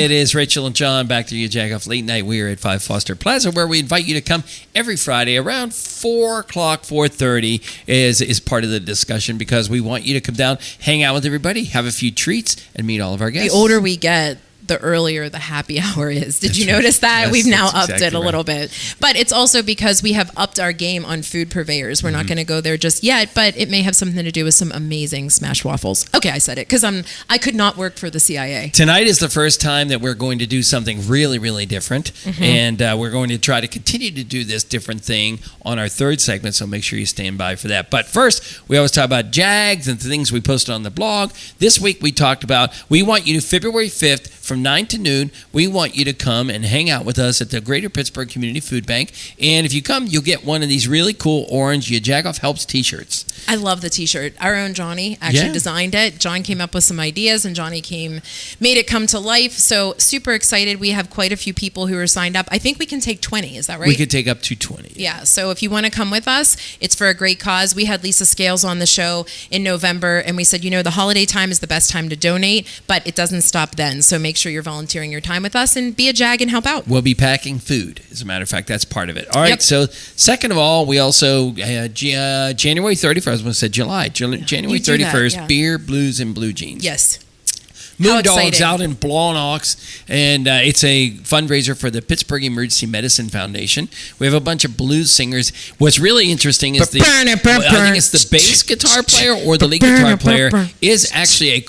It is Rachel and John back to you, Jagoff Late Night. We are at 5 Foster Plaza, where we invite you to come every Friday around 4 o'clock, 4:30 is part of the discussion, because we want you to come down, hang out with everybody, have a few treats, and meet all of our guests. The older we get, the earlier the happy hour is. Did you notice that? Yes, We've now that's upped exactly it a little bit. But it's also because we have upped our game on food purveyors. We're not going to go there just yet, but it may have something to do with some amazing smash waffles. Okay, I said it, because I could not work for the CIA. Tonight is the first time that we're going to do something really, really different, and we're going to try to continue to do this different thing on our third segment, so make sure you stand by for that. But first, we always talk about Jags and the things we posted on the blog. This week we talked about, we want you to, February 5th, from 9 to noon, we want you to come and hang out with us at the Greater Pittsburgh Community Food Bank. And if you come, you'll get one of these really cool orange Jagoff Helps t-shirts. I love the t-shirt. Our own Johnny actually designed it. John came up with some ideas, and Johnny made it come to life. So super excited. We have quite a few people who are signed up. I think we can take 20. Is that right? We could take up to 20. Yeah. So if you want to come with us, it's for a great cause. We had Lisa Scales on the show in November, and we said, the holiday time is the best time to donate, but it doesn't stop then. So make sure you're volunteering your time with us and be a JAG and help out. We'll be packing food. As a matter of fact, that's part of it. All right. So second of all, we also, January 31st, I was going to say July. January 31st, Beer, Blues, and Blue Jeans. Yes. Moondogs out in Blawnox, and it's a fundraiser for the Pittsburgh Emergency Medicine Foundation. We have a bunch of blues singers. What's really interesting is I think it's the bass guitar player or the lead guitar player is actually a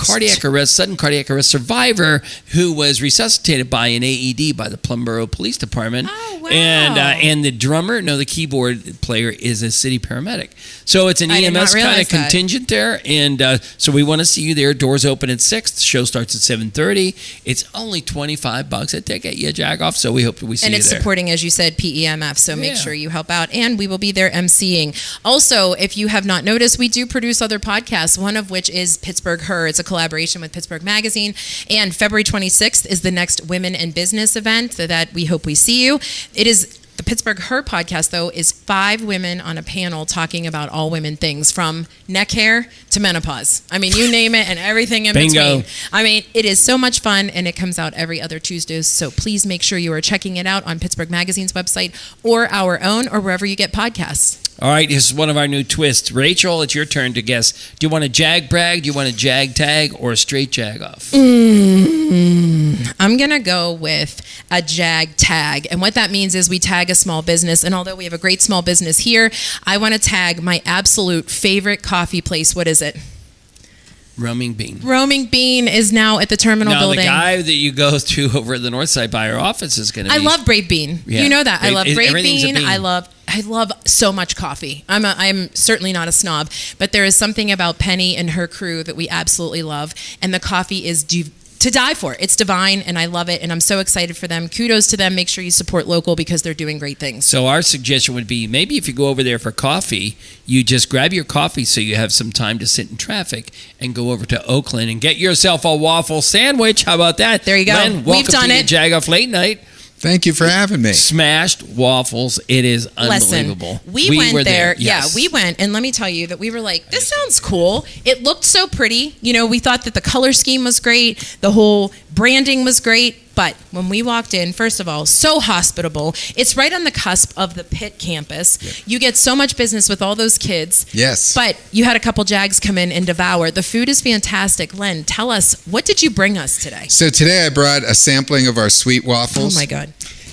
sudden cardiac arrest survivor who was resuscitated by an AED by the Plumboro Police Department. Oh, wow. And the the keyboard player is a city paramedic. So it's an EMS kind of contingent there, and so we want to see you there. Doors open at 6. The show starts at 7:30. It's only $25 a ticket, Jagoff. So we hope we see you there. And it's supporting, as you said, PEMF. So make sure you help out, and we will be there emceeing. Also, if you have not noticed, we do produce other podcasts. One of which is Pittsburgh Her. It's a collaboration with Pittsburgh Magazine. And February 26th is the next Women in Business event that we hope we see you. It is. The Pittsburgh Her podcast, though, is 5 women on a panel talking about all women things, from neck hair to menopause. I mean, you name it, and everything in between. I mean, it is so much fun, and it comes out every other Tuesday. So please make sure you are checking it out on Pittsburgh Magazine's website or our own, or wherever you get podcasts. All right, this is one of our new twists. Rachel, it's your turn to guess. Do you want a Jag brag, do you want a Jag tag, or a straight Jagoff? I'm going to go with a Jag tag. And what that means is we tag a small business. And although we have a great small business here, I want to tag my absolute favorite coffee place. What is it? Roaming Bean. Roaming Bean is now at the terminal building. The guy that you go to over at the north side by our office is going to be... I love Brave Bean. Yeah. You know that. I love Brave Bean. I love so much coffee. I'm certainly not a snob, but there is something about Penny and her crew that we absolutely love, and the coffee is to die for. It's divine, and I love it, and I'm so excited for them. Kudos to them. Make sure you support local, because they're doing great things. So our suggestion would be, maybe if you go over there for coffee, you just grab your coffee so you have some time to sit in traffic, and go over to Oakland and get yourself a waffle sandwich. How about that? There you go. Len, We've done it. Jagoff Late Night. Thank you for having me. Smashed waffles. It is unbelievable. Listen, we went there. Yes. Yeah, we went. And let me tell you that we were like, this sounds cool. It looked so pretty. We thought that the color scheme was great. The whole branding was great. But when we walked in, first of all, so hospitable. It's right on the cusp of the Pitt campus. Yep. You get so much business with all those kids. Yes. But you had a couple Jags come in and devour. The food is fantastic. Len, tell us, what did you bring us today? So today I brought a sampling of our sweet waffles. Oh, my God.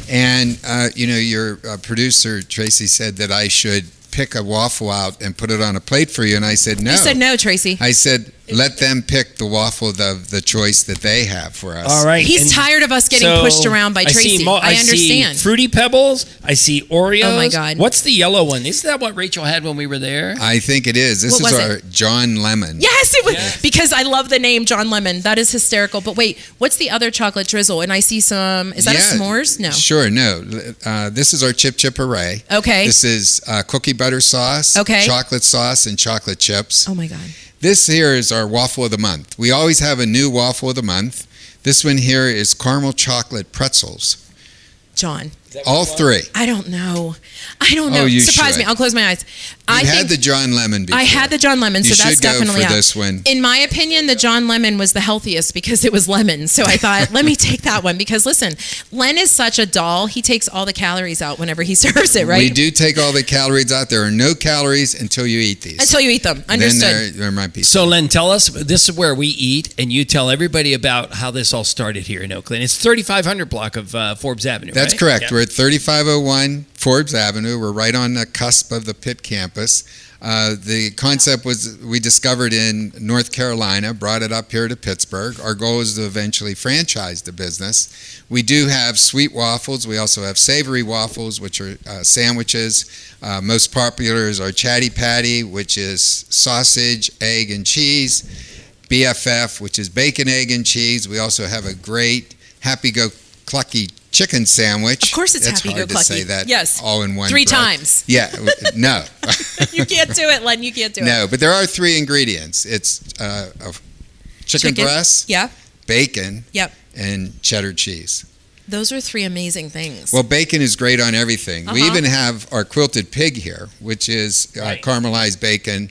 And, your producer, Tracy, said that I should pick a waffle out and put it on a plate for you. And I said no. You said no, Tracy. I said, let them pick the waffle of the choice that they have for us. All right. He's tired of us getting pushed around by Tracy. I understand. See Fruity Pebbles. I see Oreos. Oh, my God. What's the yellow one? Isn't that what Rachel had when we were there? I think it is. This is our John Lemon. Yes, it was. Yes. Because I love the name John Lemon. That is hysterical. But wait, what's the other chocolate drizzle? And I see some, is that a s'mores? No. Sure, no. This is our Chip Chip Array. Okay. This is cookie butter sauce, chocolate sauce, and chocolate chips. Oh, my God. This here is our waffle of the month. We always have a new waffle of the month. This one here is caramel chocolate pretzels. John, All three. I don't know. You Surprise should. me. I'll close my eyes. I had the John Lemon before. I had the John Lemon, You so that's should go definitely for out. this one. In my opinion, the John Lemon was the healthiest because it was lemon. So I thought, let me take that one because listen, Len is such a doll. He takes all the calories out whenever he serves it, right? We do take all the calories out. There are no calories until you eat these. Until you eat them. Understood. Then there might be. So, Len, tell us, this is where we eat, and you tell everybody about how this all started here in Oakland. It's 3500 block of Forbes Avenue, That's right? correct. Yeah. We're at 3501 Forbes Avenue. We're right on the cusp of the Pitt campus. The concept was we discovered in North Carolina, brought it up here to Pittsburgh. Our goal is to eventually franchise the business. We do have sweet waffles. We also have savory waffles, which are sandwiches. Most popular is our Chatty Patty, which is sausage, egg, and cheese. BFF, which is bacon, egg, and cheese. We also have a great Happy Go Clucky chicken sandwich. Of course it's Happy Go hard to say Clucky. that Yes. all in one 3 breath. times. Yeah, no. You can't do it, Len. You can't do it. No, but there are 3 ingredients. It's a chicken breast, Yeah. bacon, Yep. and cheddar cheese. Those are 3 amazing things. Well, bacon is great on everything. We Uh-huh. even have our quilted pig here, which is Right. caramelized bacon.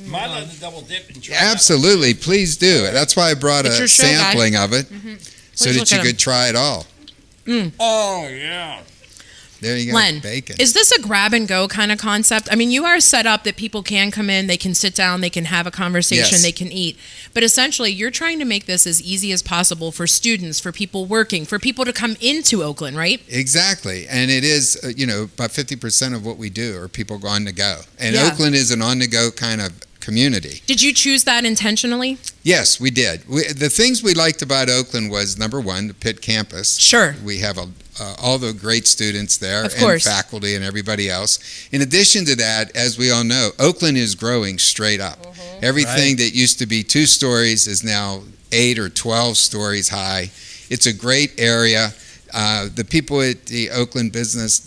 Might like to double dip and try Absolutely, please do. That's why I brought It's a your show, guy. sampling of it, so Please that look you at 'em. could try it all. Oh, yeah. There you go, Len, bacon. is this a grab and go kind of concept? I mean, you are set up that people can come in, they can sit down, they can have a conversation, Yes. they can eat. But essentially, you're trying to make this as easy as possible for students, for people working, for people to come into Oakland, right? Exactly. And it is, about 50% of what we do are people on the go. And Yeah. Oakland is an on-the-go kind of community. Did you choose that intentionally? Yes, we did. The things we liked about Oakland was, number one, the Pitt campus. Sure. We have all the great students there Of and course. faculty and everybody else. In addition to that, as we all know, Oakland is growing straight up. Mm-hmm. Everything that used to be 2 stories is now 8 or 12 stories high. It's a great area. The people at the Oakland Business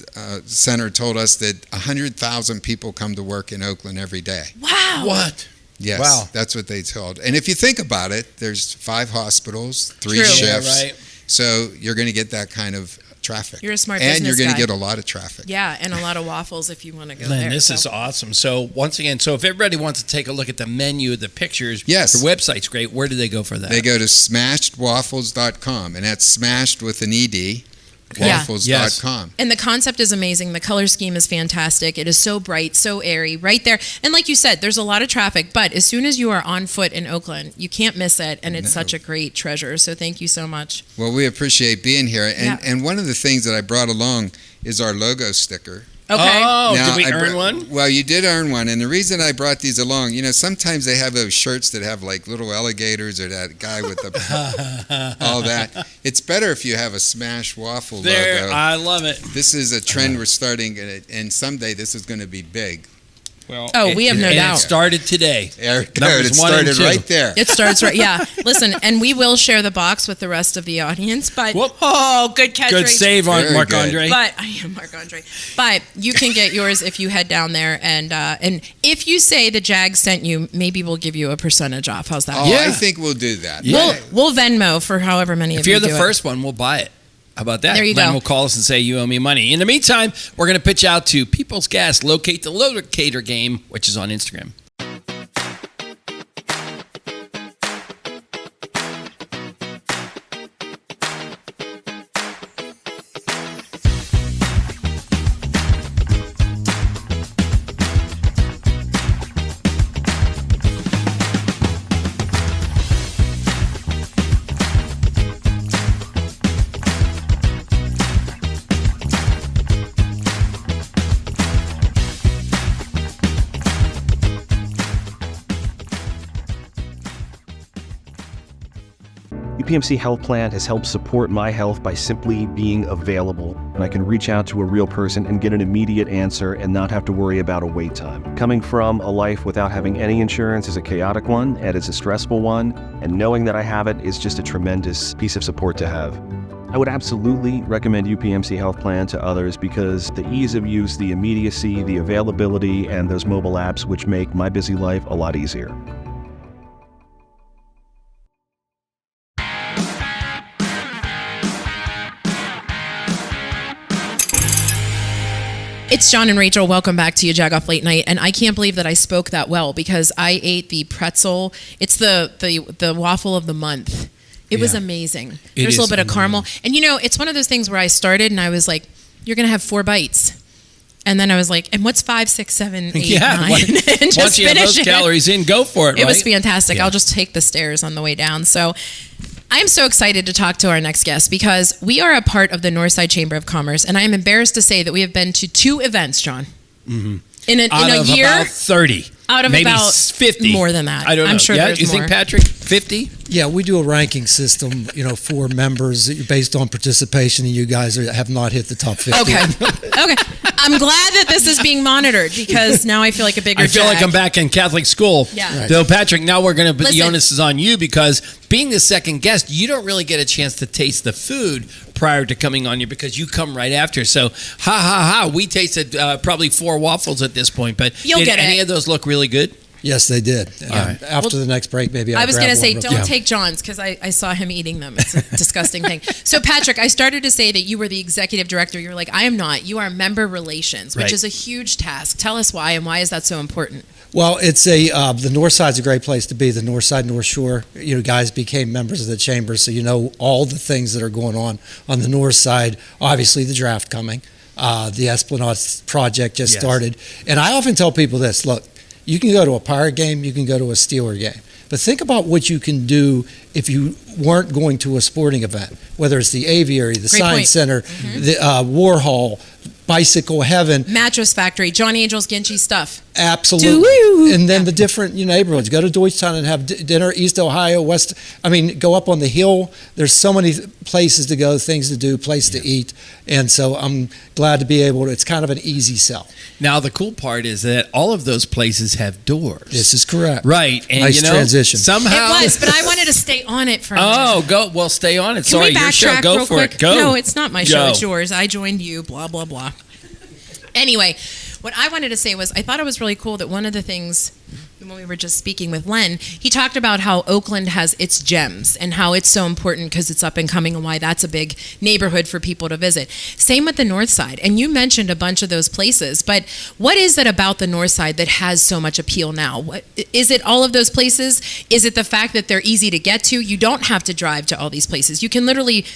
Center told us that 100,000 people come to work in Oakland every day. Wow. What? Yes, Wow. that's what they told. And if you think about it, there's 5 hospitals, 3 True. shifts. Yeah, right. So you're going to get that kind of traffic. You're a smart and you're business going guy. to get a lot of traffic. Yeah, and a lot of waffles if you want to go Len, there. this so. is awesome. So once again, if everybody wants to take a look at the menu, the pictures, Yes. the website's great. Where do they go for that? They go to smashedwaffles.com, and that's smashed with an ED, Yeah. waffles.com. And the concept is amazing. The color scheme is fantastic. It is so bright, so airy, right there. And like you said, there's a lot of traffic, but as soon as you are on foot in Oakland, you can't miss it, and it's No. such a great treasure. So thank you so much. Well, we appreciate being here. And, Yeah. and one of the things that I brought along is our logo sticker. Okay. Oh, Now, did we I earn brought- one? Well, you did earn one, and the reason I brought these along, sometimes they have those shirts that have like little alligators or that guy with the all that. It's better if you have a Smash Waffle There, logo. I love it. This is a trend we're starting, and someday this is going to be big. Well, Oh, we have no and doubt. it started today. There it Numbers goes. It 1 and started 2. right there. It starts right. Yeah. Listen, and we will share the box with the rest of the audience. But Whoop. oh, good catch, Good Rach. save on Very Mark good. Andre. But I am Mark Andre. But you can get yours if you head down there, and if you say the Jag sent you, maybe we'll give you a percentage off. How's that? Oh, Yeah. I think we'll do that. Yeah. We'll Venmo for however many If of you you're the do it. first one, we'll buy it. How about that? There you Len go. will call us and say, you owe me money. In the meantime, we're going to pitch out to People's Gas, Locate the Locator game, which is on Instagram. UPMC Health Plan has helped support my health by simply being available, and I can reach out to a real person and get an immediate answer and not have to worry about a wait time. Coming from a life without having any insurance is a chaotic one, and it's a stressful one, and knowing that I have it is just a tremendous piece of support to have. I would absolutely recommend UPMC Health Plan to others because the ease of use, the immediacy, the availability, and those mobile apps which make my busy life a lot easier. It's John and Rachel. Welcome back to you, Jagoff Late Night. And I can't believe that I spoke that well because I ate the pretzel. It's the waffle of the month. It was amazing. There's a little bit of caramel. And it's one of those things where I started and I was like, you're going to have 4 bites. And then I was like, and what's 5, 6, 7, 8, 9? And just once you have those calories in, go for it. It was fantastic. I'll just take the stairs on the way down. So I'm so excited to talk to our next guest because we are a part of the Northside Chamber of Commerce, and I am embarrassed to say that we have been to 2 events, John. Mm-hmm. In a year, about 30. Out of maybe about 50. More than that. I don't know. I'm sure there's you more. think, Patrick, 50? Yeah, we do a ranking system, for members based on participation, and you guys have not hit the top 50. Okay. I'm glad that this is being monitored because now I feel like a bigger I feel like I'm back in Catholic school. Yeah. Right. Though, Patrick, now we're going to put the Listen. onus is on you because being the second guest, you don't really get a chance to taste the food prior to coming on here because you come right after. So, we tasted probably 4 waffles at this point, but You'll did get any it. of those look really good? Yes, they did. right. After the next break, maybe I was going to say, don't take John's because I saw him eating them. It's a disgusting thing. So, Patrick, I started to say that you were the executive director. You were like, I am not. You are member relations, which Right. is a huge task. Tell us why and why is that so important? Well, it's the North Side's a great place to be. The North Side, North Shore. Guys became members of the chamber, so you know all the things that are going on the North Side. Obviously, the draft coming. The Esplanade project just started. And I often tell people this, look, you can go to a Pirate game, you can go to a Steeler game. But think about what you can do if you weren't going to a sporting event, whether it's the Aviary, the Great Science point. Center, the War Hall, Bicycle Heaven. Mattress Factory, John Angel's Ginchy stuff. Absolutely. Doo-woo. And then the different neighborhoods. Go to Deutschtown and have dinner, East Ohio, West. Go up on the hill. There's so many places to go, things to do, place to eat. And so I'm glad to be able to, it's kind of an easy sell. Now, the cool part is that all of those places have doors. This is correct. Right. And Nice transition. Somehow. It was, but I wanted to stay on it for a minute. Oh, go. Well, stay on it. Can Sorry, we your show. backtrack Go real for quick? it. Go. No, it's not my show. Go. It's yours. I joined you, blah, blah, blah. Anyway, what I wanted to say was I thought it was really cool that one of the things when we were just speaking with Len, he talked about how Oakland has its gems and how it's so important because it's up and coming and why that's a big neighborhood for people to visit. Same with the North Side. And you mentioned a bunch of those places, but what is it about the North Side that has so much appeal now? What, is it all of those places? Is it the fact that they're easy to get to? You don't have to drive to all these places. You can literally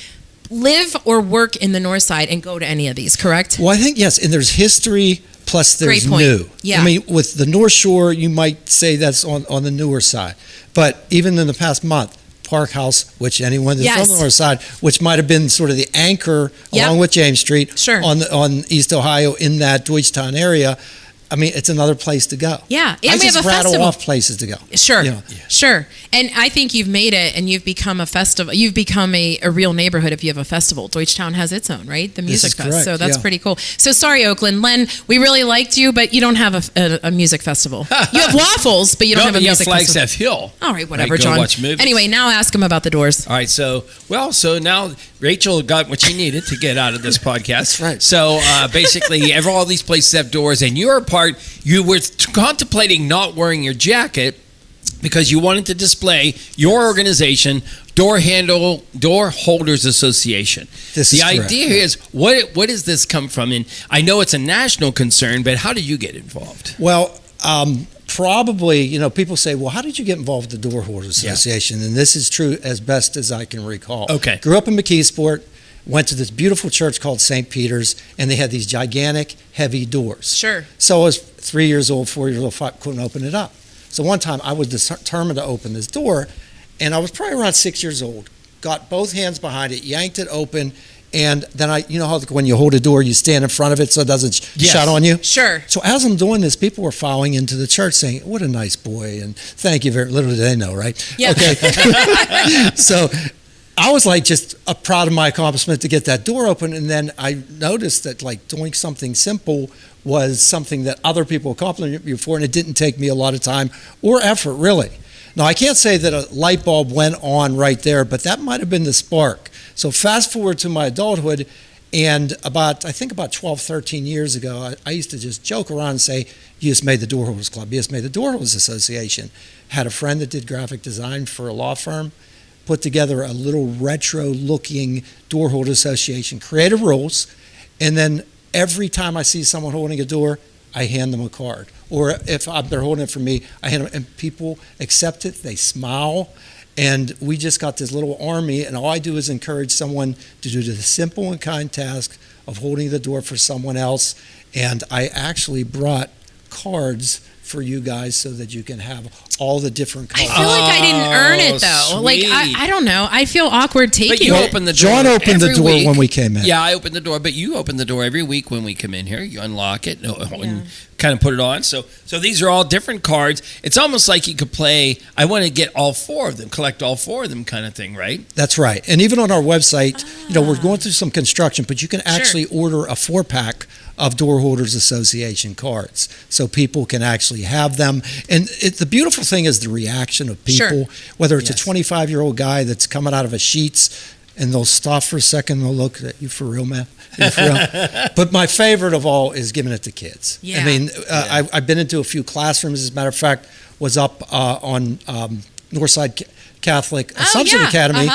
live or work in the North Side and go to any of these, correct? Well, I think, yes, and there's history plus there's Great point. new. Yeah. With the North Shore, you might say that's on the newer side. But even in the past month, Park House, which anyone that's Yes. on the North Side, which might have been sort of the anchor Yep. along with James Street Sure. on East Ohio in that Deutschtown area. It's another place to go. Yeah, and I we have just a rattle festival. off places to go. Sure, You know. sure. And I think you've made it and you've become a festival. You've become a real neighborhood if you have a festival. Deutschtown has its own, right? The music is fest. correct, So that's yeah. pretty cool. So sorry, Oakland. Len, we really liked you, but you don't have a music festival. You have Waffles, but you don't have a music festival. Flagstaff Hill. All right, whatever, Go John. watch movies. Anyway, now ask him about the doors. All right, so now Rachel got what she needed to get out of this podcast. That's right. So basically, all these places have doors, and you were contemplating not wearing your jacket because you wanted to display your organization, Door Holders Association. This the is correct, idea yeah. is, what does this come from? And I know it's a national concern, but how did you get involved? Well, probably, people say, well, how did you get involved with the Door Holders Association? And this is true as best as I can recall. Okay. Grew up in McKeesport, went to this beautiful church called St. Peter's, and they had these gigantic, heavy doors. Sure. So I was 3 years old, 4 years old, couldn't open it up. So one time I was determined to open this door, and I was probably around 6 years old. Got both hands behind it, yanked it open, and then how when you hold a door, you stand in front of it so it doesn't shut on you? Sure. So as I'm doing this, people were following into the church saying, what a nice boy, and thank you very, little did they know, right? Yeah. Okay. So I was just proud of my accomplishment to get that door open, and then I noticed that doing something simple was something that other people accomplished before, and it didn't take me a lot of time or effort, really. Now, I can't say that a light bulb went on right there, but that might have been the spark. So fast forward to my adulthood, and about 12, 13 years ago, I used to just joke around and say, you just made the Door Holders Club, you just made the Door Holders Association. Had a friend that did graphic design for a law firm, put together a little retro-looking Door Holder Association, created rules, and then every time I see someone holding a door, I hand them a card. Or if they're holding it for me, I hand them, and people accept it, they smile. And we just got this little army, and all I do is encourage someone to do the simple and kind task of holding the door for someone else. And I actually brought cards for you guys so that you can have all the different colors. I feel like I didn't earn it though. Like I don't know. I feel awkward taking But you it. open the door. John opened the every door week. when we came in. Yeah, I opened the door, but you open the door every week when we come in here. You unlock it and kind of put it on. So these are all different cards. It's almost like you could play, I want to get all 4 of them, collect all 4 of them kind of thing, right? That's right. And even on our website, we're going through some construction, but you can actually order a 4-pack of Door Holders Association cards, so people can actually have them. And the beautiful thing is the reaction of people, whether it's a 25-year-old guy that's coming out of a Sheetz, and they'll stop for a second and they'll look at you, for real, man? You for real? But my favorite of all is giving it to kids. Yeah. I mean, I've been into a few classrooms. As a matter of fact, was up on Northside Catholic Assumption Academy,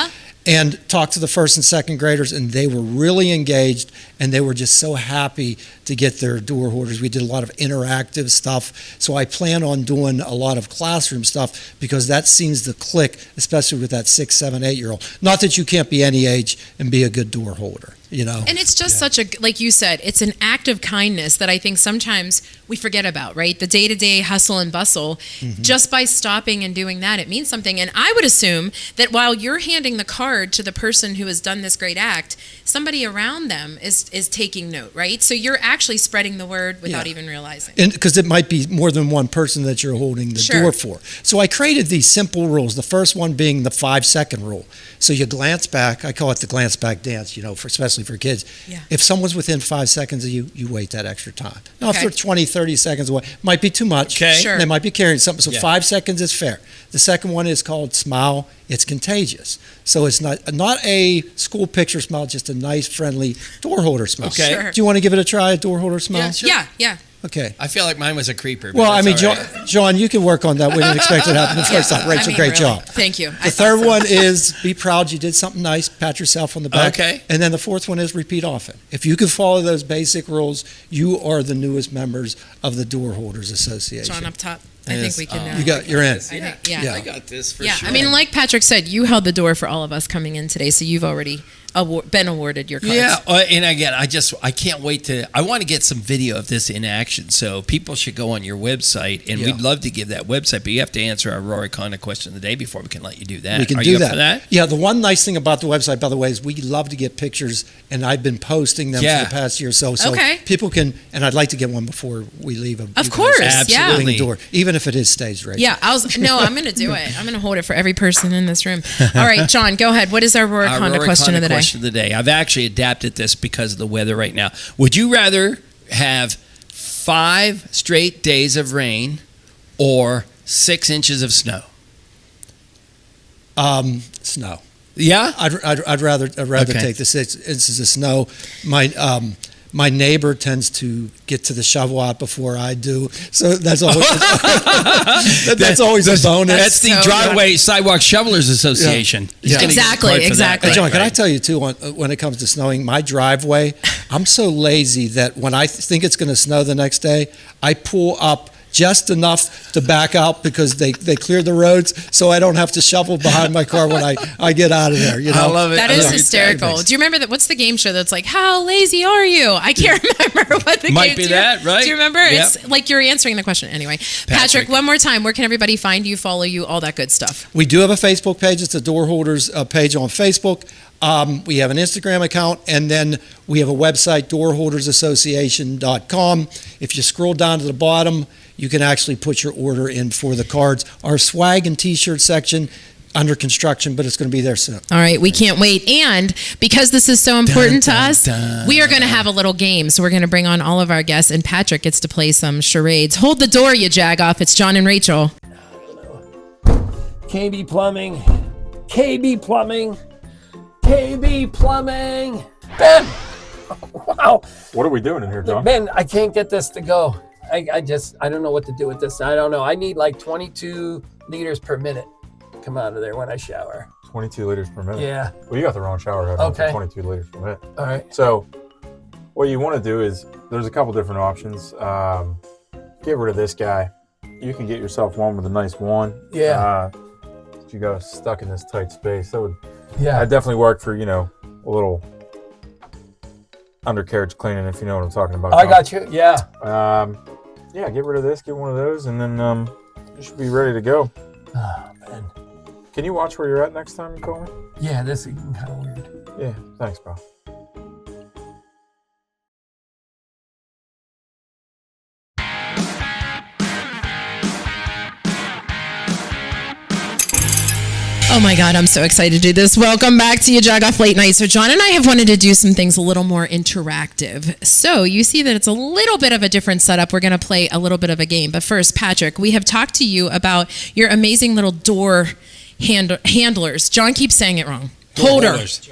and talked to the first and second graders, and they were really engaged, and they were just so happy to get their door holders. We did a lot of interactive stuff, so I plan on doing a lot of classroom stuff because that seems to click, especially with that 6, 7, 8-year-old. Not that you can't be any age and be a good door holder, you know. And it's just such a, like you said, it's an act of kindness that I think sometimes we forget about, right? The day-to-day hustle and bustle, just by stopping and doing that, it means something. And I would assume that while you're handing the card to the person who has done this great act, somebody around them is taking note, right? So you're actually spreading the word without even realizing. And because it might be more than one person that you're holding the door for. So I created these simple rules. The first one being the 5-second rule. So you glance back. I call it the glance back dance, especially for kids. Yeah. If someone's within 5 seconds of you, you wait that extra time. Now, if they're 20, 30 seconds away, might be too much. Okay. Sure. They might be carrying something. So 5 seconds is fair. The second one is called smile. It's contagious. So it's not a school picture smile, just a nice, friendly door holder smile. Okay. Sure. Do you want to give it a try, a door holder smile? Yeah, sure. Yeah. Okay. I feel like mine was a creeper. But Well, I mean, that's all right. John, you can work on that. We didn't expect it to happen the first time. Rachel, great really, job. Thank you. The third one is be proud you did something nice. Pat yourself on the back. Okay. And then the fourth one is repeat often. If you can follow those basic rules, you are the newest members of the Door Holders Association. John up top. I think we can. You're in. I think, Yeah. I got this for Yeah, sure. I mean, like Patrick said, you held the door for all of us coming in today, so you've already been awarded your cards. Yeah, and again, I can't wait I want to get some video of this in action, so people should go on your website, and we'd love to give that website, but you have to answer our Rohrich Honda question of the day before we can let you do that. We can Are do you up that. for that? Yeah, the one nice thing about the website, by the way, is we love to get pictures, and I've been posting them for the past year or so. So Okay. people can, and I'd like to get one before we leave. Of course, Absolutely. The door, even if it is staged right. Yeah, I'm going to do it. I'm going to hold it for every person in this room. All right, John, go ahead. What is our Rohrich Honda Rohrich question Honda of the day? question of the day. I've actually adapted this because of the weather right now. Would you rather have 5 straight days of rain or 6 inches of snow? Snow. Yeah? I'd rather take the 6 inches of snow. My neighbor tends to get to the shovel out before I do, so that's always that's always a bonus. That's the Driveway Sidewalk Shovelers Association. Yeah. Exactly. John, can I tell you too? When it comes to snowing, my driveway, I'm so lazy that when I think it's going to snow the next day, I pull up just enough to back out because they cleared the roads, so I don't have to shovel behind my car when I get out of there. I love it. That is hysterical. Do you remember that? What's the game show that's like, how lazy are you? I can't remember what the Might game be is. that, right? Do you remember? Yep. It's like you're answering the question. Anyway, Patrick, one more time, where can everybody find you, follow you, all that good stuff? We do have a Facebook page. It's a Door Holders page on Facebook. We have an Instagram account, and then we have a website, doorholdersassociation.com. If you scroll down to the bottom, you can actually put your order in for the cards. Our swag and T-shirt section under construction, but it's going to be there soon. All right, we can't wait. And because this is so important to us, we are going to have a little game. So we're going to bring on all of our guests, and Patrick gets to play some charades. Hold the door, you Jagoff. It's John and Rachel. KB Plumbing. KB Plumbing. KB Plumbing. Ben! Wow. What are we doing in here, John? Ben, I can't get this to go. I don't know what to do with this. I don't know. I need like 22 liters per minute come out of there when I shower. 22 liters per minute. Yeah. Well, you got the wrong shower head on for 22 liters per minute. All right. So what you want to do is there's a couple different options. Get rid of this guy. You can get yourself one with a nice one. Yeah. You got stuck in this tight space. That would Yeah. I'd definitely work for, a little undercarriage cleaning, if you know what I'm talking about. I got you. Yeah. Yeah, get rid of this, get one of those, and then you should be ready to go. Oh, man. Can you watch where you're at next time you call me? Yeah, this is kind of weird. Yeah, thanks, pal. Oh my God, I'm so excited to do this. Welcome back to your Jagoff Late Night. So John and I have wanted to do some things a little more interactive. So you see that it's a little bit of a different setup. We're going to play a little bit of a game. But first, Patrick, we have talked to you about your amazing little door handlers. John keeps saying it wrong. Holders.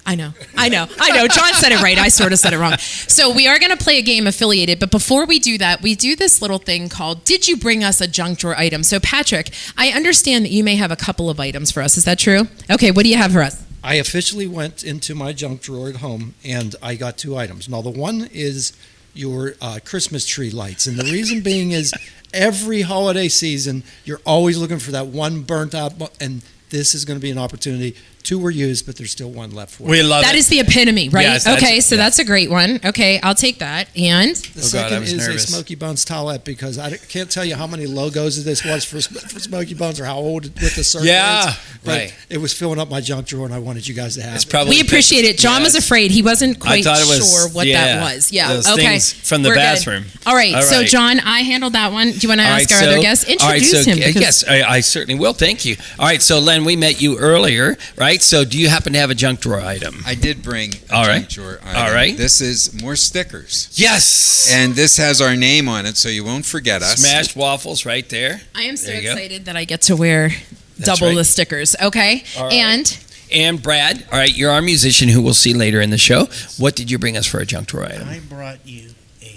I know. John said it right. I sort of said it wrong. So we are going to play a game affiliated. But before we do that, we do this little thing called, Did You Bring Us a Junk Drawer Item? So Patrick, I understand that you may have a couple of items for us. Is that true? Okay, what do you have for us? I officially went into my junk drawer at home, and I got 2 items. Now, the one is your Christmas tree lights. And the reason being is every holiday season, you're always looking for that one burnt out, and this is going to be an opportunity. 2 were used, but there's still 1 left for We you. love That it. is the epitome, right? Yes, Okay, so that's a great one. Okay, I'll take that. And The Oh, God, I second was is nervous. a Smoky Bones towelette, because I can't tell you how many logos this was for Smoky Bones or how old with the circle Yeah, is, but right. it was filling up my junk drawer, and I wanted you guys to have It's it. probably we appreciate it. John was Yes. afraid. He wasn't I quite thought it was, sure what that was. Yeah, those okay. things from the We're good. bathroom. All right, All so right. John, I handled that one. Do you want to All ask right, our so- other guest? all right, Introduce so, him. because- Yes, I certainly will. Thank you. All right, so Len, we met you earlier, right? So do you happen to have a junk drawer item? I did bring a All right. junk drawer item. All right. This is more stickers. Yes. And this has our name on it, so you won't forget us. Smashed waffles right there. I am so There you go. excited that I get to wear That's double right. the stickers. Okay, All right. and Brad, all right, you're our musician who we'll see later in the show. What did you bring us for a junk drawer item? I brought you a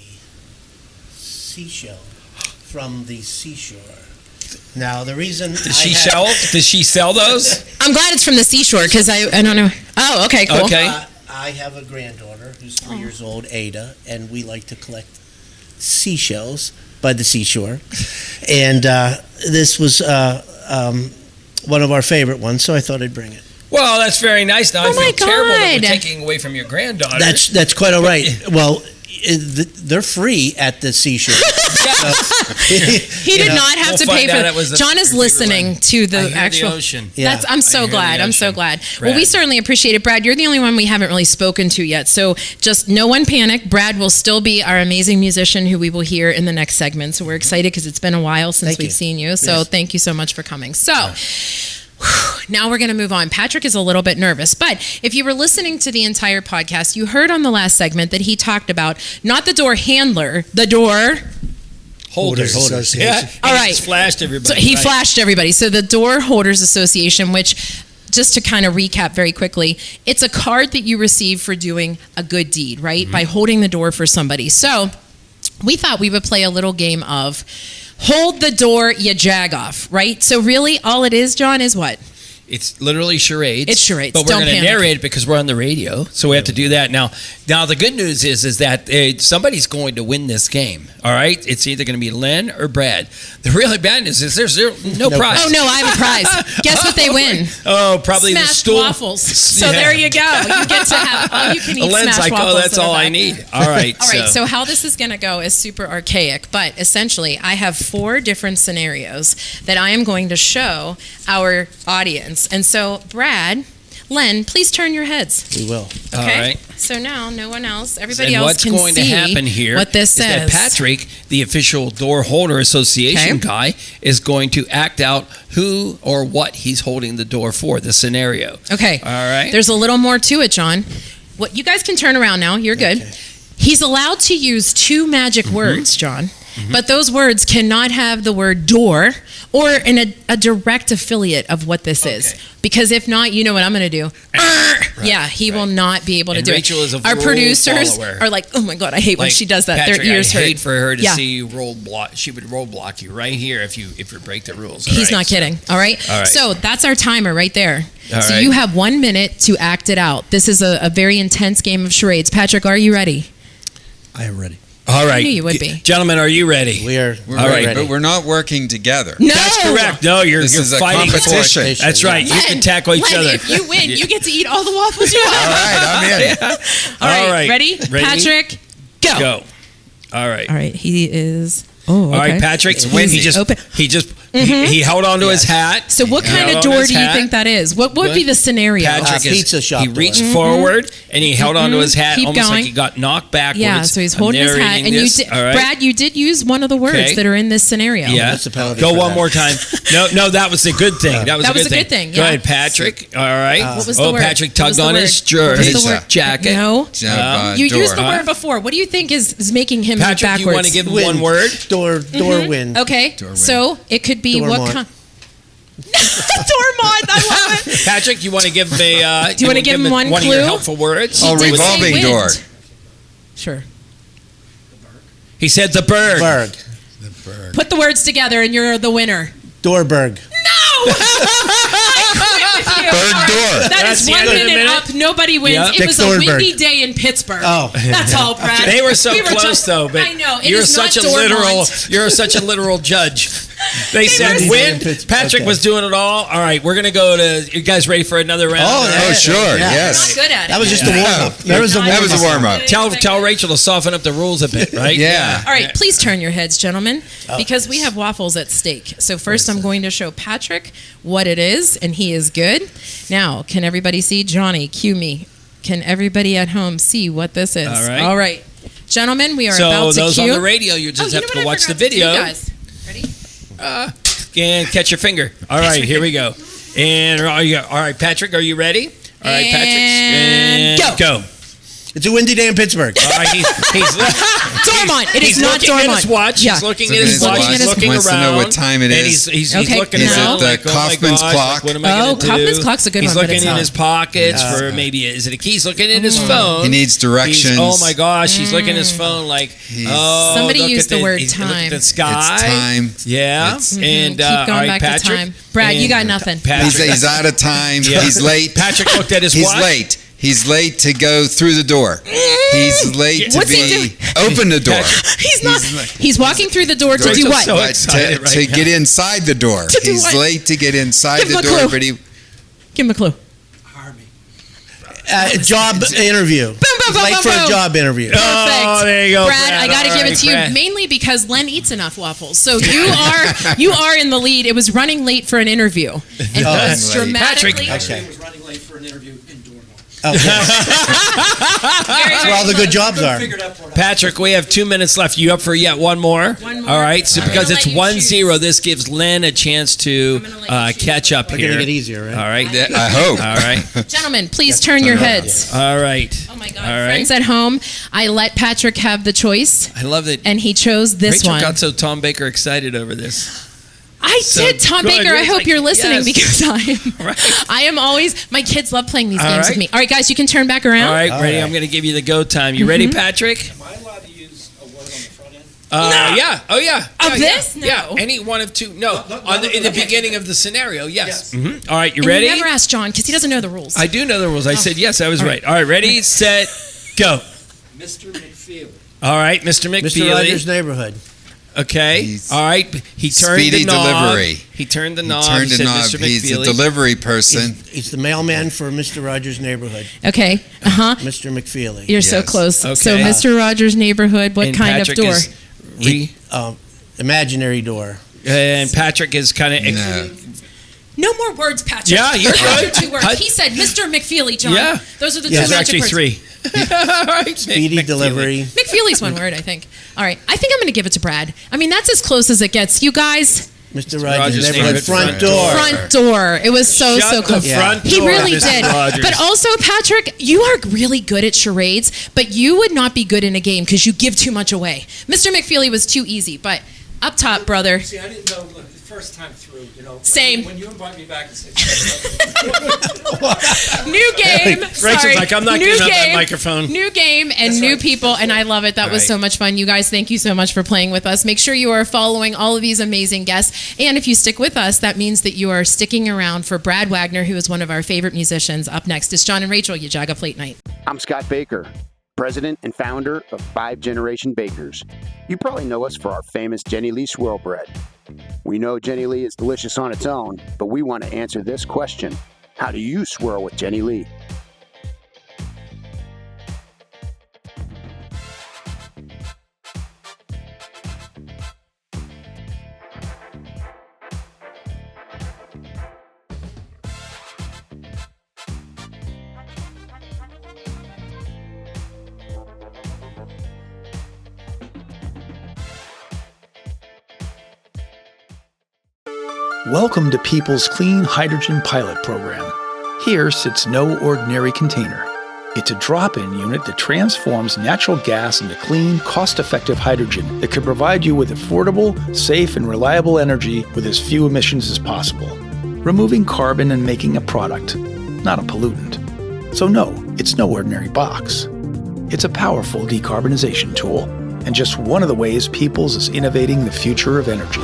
seashell from the seashore. Now, the reason Does she sell those? I'm glad it's from the seashore because I don't know. Oh, okay, cool. Okay. I have a granddaughter who's 3 years old, Ada, and we like to collect seashells by the seashore. And this was one of our favorite ones, so I thought I'd bring it. Well, that's very nice. Now I Oh my feel terrible that we're God. taking away from your granddaughter. That's quite all right. Well, they're free at the seashore. He did not have We'll to find pay for out it. it was John is your favorite listening one. to I the hear actual. the ocean. Yeah. I'm I so hear glad. the I'm so ocean. glad. Brad. Well, we certainly appreciate it, Brad. You're the only one we haven't really spoken to yet. So just no one panic. Brad will still be our amazing musician who we will hear in the next segment. So we're excited because it's been a while since Thank we've you. seen you. So Yes. thank you so much for coming. So. Now we're going to move on. Patrick is a little bit nervous, but if you were listening to the entire podcast, you heard on the last segment that he talked about not the door handler, the door. Holders. Association. Yeah. All He right. just flashed everybody. So he right. flashed everybody. So the Door Holders Association, which, just to kind of recap very quickly, it's a card that you receive for doing a good deed, right? By holding the door for somebody. So we thought we would play a little game of hold the door, you Jagoff, right? So really all it is, John, is what? It's literally charades. It's charades. But we're Don't going to panic. narrate it because we're on the radio, so we have to do that now. Now the good news is that somebody's going to win this game. All right, it's either going to be Len or Brad. The really bad news is there's no prize. Oh, no, I have a prize. Guess what they win? Oh, probably the Smashed stool. waffles. So Yeah. there you go. You get to have all you can eat Len's smashed like, waffles. oh, that's that are all I back. need. All right. All right, so how this is going to go is super archaic, but essentially I have 4 different scenarios that I am going to show our audience. And so, Brad, Len, please turn your heads. We will. Okay? All right. So now no one else, everybody And else what's can going see to happen here what this is that says. Patrick, the official door holder association Okay. guy, is going to act out who or what he's holding the door for, the scenario. Okay. All right. There's a little more to it, John. What you guys can turn around now. You're good. Okay. He's allowed to use 2 magic words, John. But those words cannot have the word door or a direct affiliate of what this is. Okay. Because if not, you know what I'm going to do. Yeah, he will not be able to And do Rachel it. is a Our rule producers follower. are like, oh my God, I hate when Like, she does that. Patrick, Their ears I'd hurt. hate for her to Yeah. see you roadblock. She would roadblock you right here if you break the rules. He's not kidding. All right? All right. So that's our timer right there. All so right. you have 1 minute to act it out. This is a very intense game of charades. Patrick, are you ready? I am ready. All right. I knew you would be. Gentlemen, are you ready? We're All ready, right. but we're not working together. No. That's correct. No, you're This is a fighting. competition. That's right. You can tackle each Len, other. if you win, you get to eat all the waffles you All want. right, I'm in. All right. Ready? Patrick, go. Go. All right. All right. He is. Oh, okay. All right, Patrick. When He just open. he held on to his hat. So what kind Held of on door his do you hat. think that is? What would be the scenario? Patrick is, pizza shop he door. reached forward and he held onto his hat Keep almost going. like he got knocked backwards. Yeah, so he's I'm holding his hat, narrating and you this. did, All right. Brad, you did use one of the words Okay. that are in this scenario. Yeah. What's the penalty Go for one that? more time. No, that was a good thing. That was That a was good a good thing, Go yeah. ahead, Patrick. All right. What was the Oh, word? Patrick What was tugged the on word? his What was the his word? jacket. No. You Door. used the word before. What do you think is making him move Patrick, backwards? you want to give him Wind. one word? Door wind. Okay, Doorway. so it could be what Dormont. kind? Dormont, I love it. Patrick, you want to give a? Do you wanna give him one of your clue? helpful words? Oh, He did say revolving wind. door. Sure. He said the bird. Berg. Put the words together, and you're the winner. Dorberg. No! I quit with you. Bird door. That That's is the 1 end of the minute minute? up. Nobody wins. Yep. It Dick was a Thornburg. windy day in Pittsburgh. Oh. That's all, Brad. They were so We close, just- though. But I know. It you're is such a not Dormont. literal. You're such a literal judge. They said were- wind. Pittsburgh. Patrick Okay. was doing it all. All right, we're gonna go to. You guys ready for another round? Oh, Oh, sure. Yeah. Yes. Good at it. That was just a warm up. That was a That was a warm up. Tell Rachel to soften up the rules a bit, right? Yeah. All right, please turn your heads, gentlemen, because we have waffles at stake. So first I'm going to show Patrick what it is, and he is good. Now, can everybody see? Johnny, cue me. Can everybody at home see what this is? All right. Gentlemen, we are So about to those cue. on the radio, you just have to watch the video Ready? and catch your finger. All right, here we go. And all right, Patrick, are you ready? All right, Patrick, And go. It's a windy day in Pittsburgh. All right, he's Dormont. It he's is not looking at Dormont. his watch. Yeah. He's looking Looking at his at watch. his He's watch. looking Wants to around. know what time it and is. He's Okay, looking Is it around. the like, oh my Kaufman's gosh, clock? like, what am I Oh, going to do? Kaufman's clock's a good He's one, but looking it's in not. his pockets for maybe, is it a key? He's looking in his phone. He needs directions. Oh my gosh, he's looking at his phone like, oh, Somebody look used at the word he's looking at time. the sky. It's time. Yeah. It's- And Keep all going right, back Patrick. to time. Brad, you And got nothing. Patrick, He's out of time. Yeah. He's late. Patrick looked at his He's watch. late. He's late to go through the door. He's late to What's he be doing? open the door. He's not. He's walking through the door to do Rachel's what? so But excited right to now. get inside the door. To do He's what? late to get inside Give him the a door, clue. but he Give him a clue. Job interview. boom, He's boom, late boom, for boom. a job interview. Perfect. Oh, there you go, Brad. I got to All give it right, to you Brad. mainly because Len eats enough waffles. So you are in the lead. It was running late for an interview, and he was late. dramatically. Okay. was running late for an interview in Dormont. Okay. That's where all the good jobs are. Figured that part out. Patrick, we have 2 minutes left. You up for yet one more? One more. All right. So I'm because gonna it's let you 1-0, this gives Len a chance to I'm gonna let you choose. catch up We're here. gonna get easier, right? All right. I hope. All right. Gentlemen, please turn your heads. All right. Oh my God, All right. friends at home, I let Patrick have the choice, I love that. and he chose this Rachel one. got so Tom Baker excited over this. I So did, Tom good. Baker. I It's hope like, you're listening yes. because I am always. My kids love playing these All games right. with me. All right, guys, you can turn back around. All right, ready? right. I'm going to give you the go time. You ready, Patrick? Am I allowed to use a word on the front end? Yeah. Oh, yeah. Of Yeah, this? Yeah. No. Any one of two. No. In the beginning of the scenario, yes. Yes. Mhm. All right, you And ready? you never asked John because he doesn't know the rules. I do know the rules. I said yes. I was right. All right, ready, set, go. Mr. McFeely. All right, Mr. McFeely. Mr. Rogers' neighborhood. Okay. He's All right. He turned speedy the knob. delivery. He turned the He knob. turned He a said, knob. Mr. He's a McFeely. delivery person. He's the mailman for Mr. Rogers' neighborhood. Okay. Mr. McFeely. You're so Yes. close. So, Okay. Mr. Rogers' neighborhood. What And kind Patrick of door? is re- Imaginary door. and Patrick is kind of. No. No more words, Patrick. Yeah, you're Those are good. 2 words. Huh? He said, "Mr. McFeely, John." Yeah. Those are the Yeah. two There's magic actually words. 3. All right. Speedy McFeely. delivery. McFeely's one word, I think. All right, I think I'm going to give it to Brad. I mean, that's as close as it gets. You guys, Mr. Rogers' Rogers' neighborhood neighborhood front front door. front door. It was so Shut the close. front He door, really Mr. did. Rogers. But also, Patrick, you are really good at charades, but you would not be good in a game because you give too much away. Mr. McFeely was too easy, but up top, brother. See, I didn't know the first time through, you know. Same. When you invite me back and say, New game. Rachel's Sorry. like, I'm not New giving up that game. microphone. New game and new people, and I love it. That was Right. so much fun. You guys, thank you so much for playing with us. Make sure you are following all of these amazing guests. And if you stick with us, that means that you are sticking around for Brad Wagner, who is one of our favorite musicians. Up next is John and Rachel, your Jagoff Late Night. I'm Scott Baker. president and founder of 5 Generation Bakers. You probably know us for our famous Jenny Lee swirl bread. We know Jenny Lee is delicious on its own, but we want to answer this question. How do you swirl with Jenny Lee? Welcome to People's Clean Hydrogen Pilot Program. Here sits no ordinary container. It's a drop-in unit that transforms natural gas into clean, cost-effective hydrogen that can provide you with affordable, safe, and reliable energy with as few emissions as possible, removing carbon and making a product, not a pollutant. So no, it's no ordinary box. It's a powerful decarbonization tool, and just one of the ways Peoples is innovating the future of energy.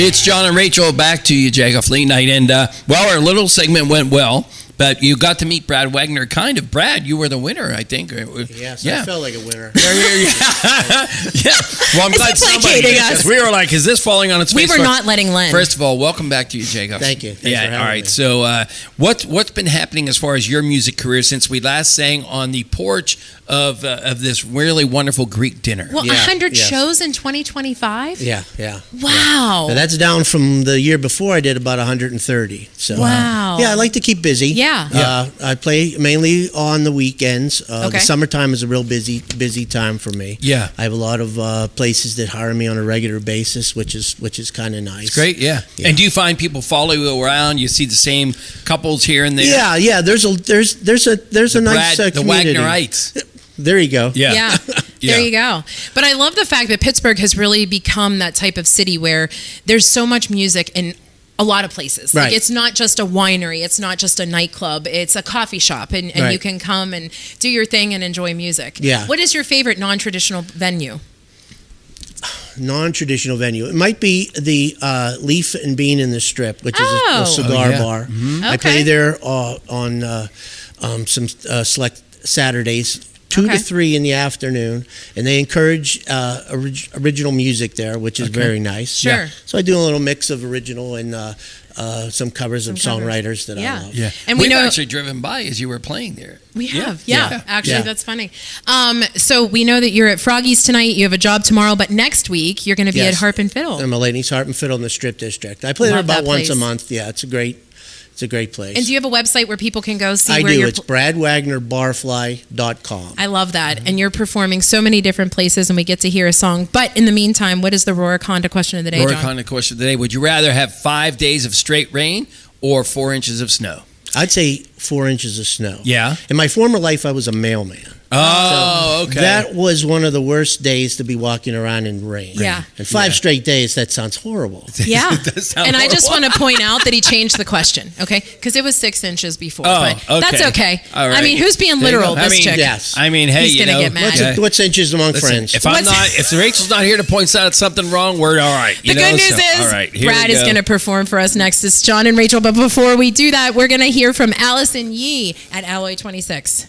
It's John and Rachel. Back to you, Jagoff late night. And, well, our little segment went well, but you got to meet Brad Wagner, kind of. Brad, you were the winner, I think. Yes, yeah. I felt like a winner. Yeah. Well, I'm glad somebody did, because we were like, is this falling on its face? We were not letting Len. First of all, welcome back to you, Jagoff. Thank you. Thanks for having all right. me. So what's been happening as far as your music career since we last sang on the porch of this really wonderful Greek dinner? Well, 100 shows in 2025? Yeah. Wow. So that's down from the year before. I did about 130. So wow. Yeah, I like to keep busy. Yeah. I play mainly on the weekends. Okay. The summertime is a real busy time for me. Yeah. I have a lot of places that hire me on a regular basis, which is kind of nice. It's great, yeah. And do you find people follow you around? You see the same couples here and there? Yeah. There's a nice the community. Wagnerites. There you go. Yeah. There you go. But I love the fact that Pittsburgh has really become that type of city where there's so much music in a lot of places. Right. Like, it's not just a winery, it's not just a nightclub, it's a coffee shop, and Right. you can come and do your thing and enjoy music. Yeah. What is your favorite non-traditional venue? Non-traditional venue. It might be the Leaf and Bean in the Strip, which is a cigar bar. Mm-hmm. I play there on some select Saturdays, 2 to 3 in the afternoon, and they encourage original music there, which is very nice. Sure. Yeah. So I do a little mix of original and some covers of songwriters that I love. Yeah. And we've actually driven by as you were playing there. We have, Yeah. Actually, Yeah. that's funny. So we know that you're at Froggy's tonight. You have a job tomorrow, but next week you're going to be at Harp and Fiddle. I'm Mulaney's Harp and Fiddle in the Strip District. I play there Love about that once a place. month. Yeah, it's a great place. And do you have a website where people can go see I where do. you're? It's bradwagnerbarfly.com. I love that. And you're performing so many different places, and we get to hear a song. But in the meantime, what is the Rohrich Honda question of the day, Rohrich John? Honda question of the day. Would you rather have 5 days of straight rain or 4 inches of snow? I'd say 4 inches of snow. Yeah. In my former life, I was a mailman. Oh, okay. That was one of the worst days to be walking around in rain. Yeah. And 5 straight days, that sounds horrible. Yeah. It does sound And I just horrible. want to point out that he changed the question, okay? Because it was 6 inches before. Oh, but that's okay. okay. All right. I mean, who's being There you literal, go. I this mean, chick? Yes. I mean, hey, He's you gonna know, get mad. What's inches among listen, friends? if Rachel's not here to point out something wrong, we're all right. The good news is all right, here Brad we is go. going to perform for us next. It's John and Rachel. But before we do that, we're going to hear from Alison Yee at Alloy 26.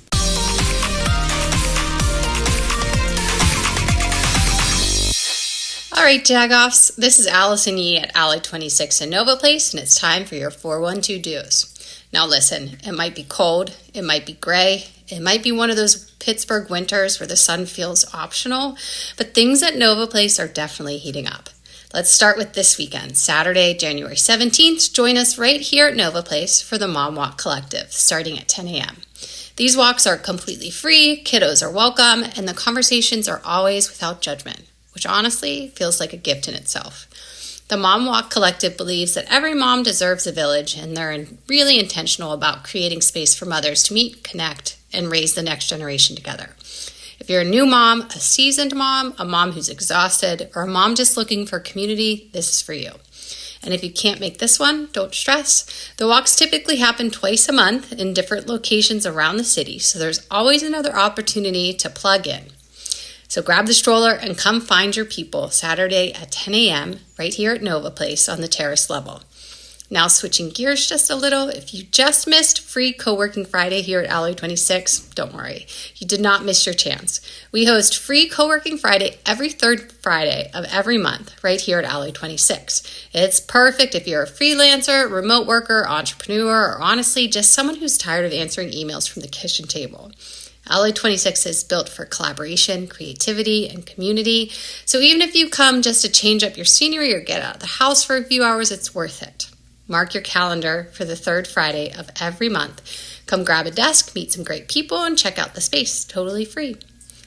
All right, Jagoffs, this is Alison Yee at Alloy 26 in Nova Place, and it's time for your 412 duos. Now listen, it might be cold, it might be gray, it might be one of those Pittsburgh winters where the sun feels optional, but things at Nova Place are definitely heating up. Let's start with this weekend, Saturday, January 17th. Join us right here at Nova Place for the Mom Walk Collective, starting at 10 a.m. These walks are completely free, kiddos are welcome, and the conversations are always without judgment, which honestly feels like a gift in itself. The Mom Walk Collective believes that every mom deserves a village, and they're really intentional about creating space for mothers to meet, connect, and raise the next generation together. If you're a new mom, a seasoned mom, a mom who's exhausted, or a mom just looking for community, this is for you. And if you can't make this one, don't stress. The walks typically happen twice a month in different locations around the city, so there's always another opportunity to plug in. So grab the stroller and come find your people Saturday at 10 a.m. right here at Nova Place on the terrace level. Now switching gears just a little, if you just missed free Co-working Friday here at Alloy 26, don't worry, you did not miss your chance. We host free Co-working Friday every third Friday of every month right here at Alloy 26. It's perfect if you're a freelancer, remote worker, entrepreneur, or honestly just someone who's tired of answering emails from the kitchen table. Alloy 26 is built for collaboration, creativity, and community. So even if you come just to change up your scenery or get out of the house for a few hours, it's worth it. Mark your calendar for the third Friday of every month. Come grab a desk, meet some great people, and check out the space, totally free.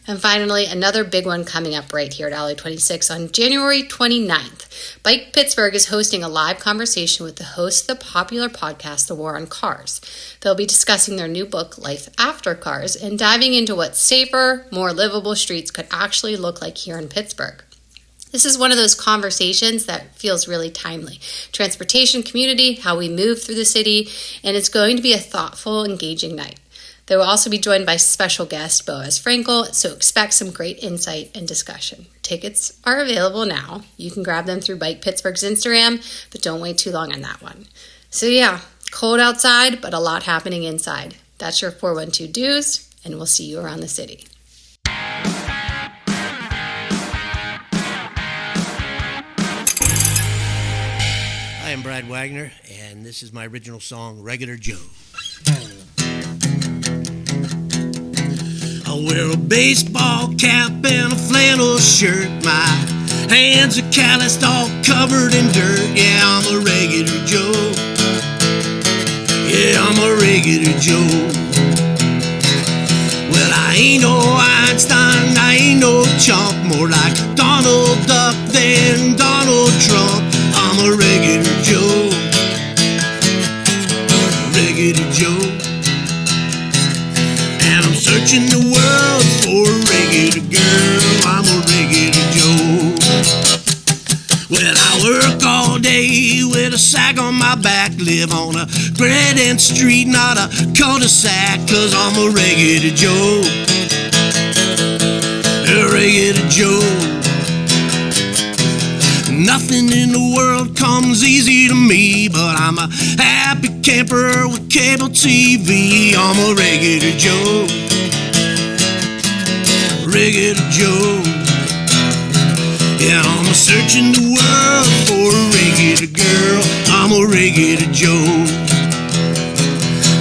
And finally, another big one coming up right here at Alloy 26 on January 29th. Bike Pittsburgh is hosting a live conversation with the host of the popular podcast, The War on Cars. They'll be discussing their new book, Life After Cars, and diving into what safer, more livable streets could actually look like here in Pittsburgh. This is one of those conversations that feels really timely. Transportation, community, how we move through the city, and it's going to be a thoughtful, engaging night. They will also be joined by special guest Boaz Frankel, so expect some great insight and discussion. Tickets are available now. You can grab them through Bike Pittsburgh's Instagram, but don't wait too long on that one. So yeah, cold outside, but a lot happening inside. That's your 412 Dues, and we'll see you around the city. Hi, I'm Brad Wagner, and this is my original song, Regular Joe. I wear a baseball cap and a flannel shirt. My hands are calloused, all covered in dirt. Yeah, I'm a regular Joe. Yeah, I'm a regular Joe. Well, I ain't no Einstein, I ain't no chump. More like Donald Duck than Donald Trump. I'm a regular Joe, regular Joe, and I'm searching the world for a regular girl. I'm a regular Joe. Well, I work all day with a sack on my back, live on a dead-end street, not a cul-de-sac, 'cause I'm a regular Joe, a regular Joe. Nothing in the world comes easy to me, but I'm a happy camper with cable TV. I'm a regular Joe, regular Joe. Yeah, I'm searching the world for a regular girl. I'm a regular Joe.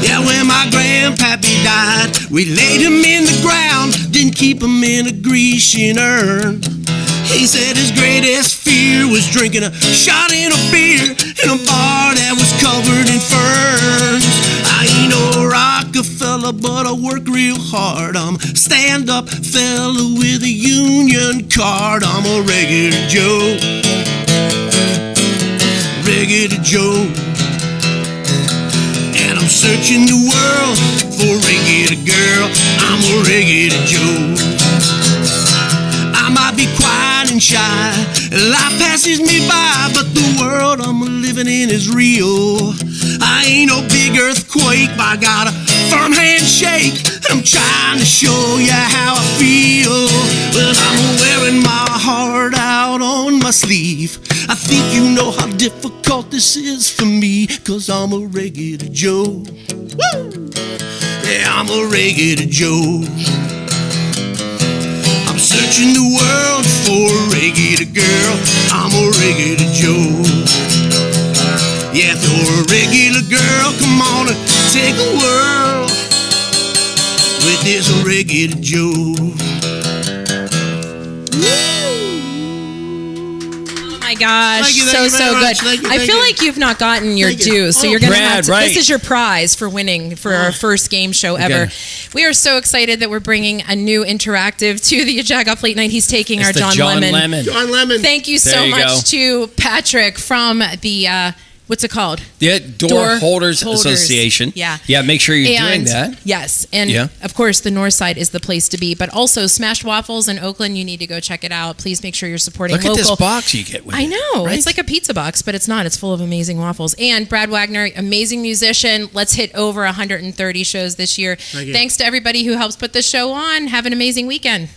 Yeah, when my grandpappy died, we laid him in the ground, didn't keep him in a Grecian urn. He said his greatest fear was drinking a shot in a beer in a bar that was covered in ferns. I ain't no Rockefeller, but I work real hard. I'm a stand-up fella with a union card. I'm a regular Joe, regular Joe. And I'm searching the world for a regular girl. I'm a regular Joe. I might be quiet and shy, life passes me by, but the world I'm living in is real. I ain't no big earthquake, but I got a firm handshake, and I'm trying to show you how I feel. Well, I'm wearing my heart out on my sleeve. I think you know how difficult this is for me, 'cause I'm a regular Joe. Woo! Yeah, I'm a regular Joe. I'm searching the world for a regular girl. I'm a regular Joe. Yeah, if you're a regular girl, come on and take a whirl with this regular Joe. My gosh, Thank you so very much. good. Thank you, I thank feel you. like you've not gotten your Thank you. due, so Oh, you're gonna Brad, have to. right. This is your prize for winning for our first game show ever. We are so excited that we're bringing a new interactive to the Jagoff Late Night. He's taking It's our the John Lemon. John Lemon. Thank you There so you much go. to Patrick from the what's it called? The Door Holders Association. Yeah. Yeah, make sure you're doing that. Yes. And Yeah. of course, the North Side is the place to be. But also, Smashed Waffles in Oakland, you need to go check it out. Please make sure you're supporting Look local. at this box you get with I it, know. right? It's like a pizza box, but it's not. It's full of amazing waffles. And Brad Wagner, amazing musician. Let's hit over 130 shows this year. Thank you. Thanks to everybody who helps put this show on. Have an amazing weekend.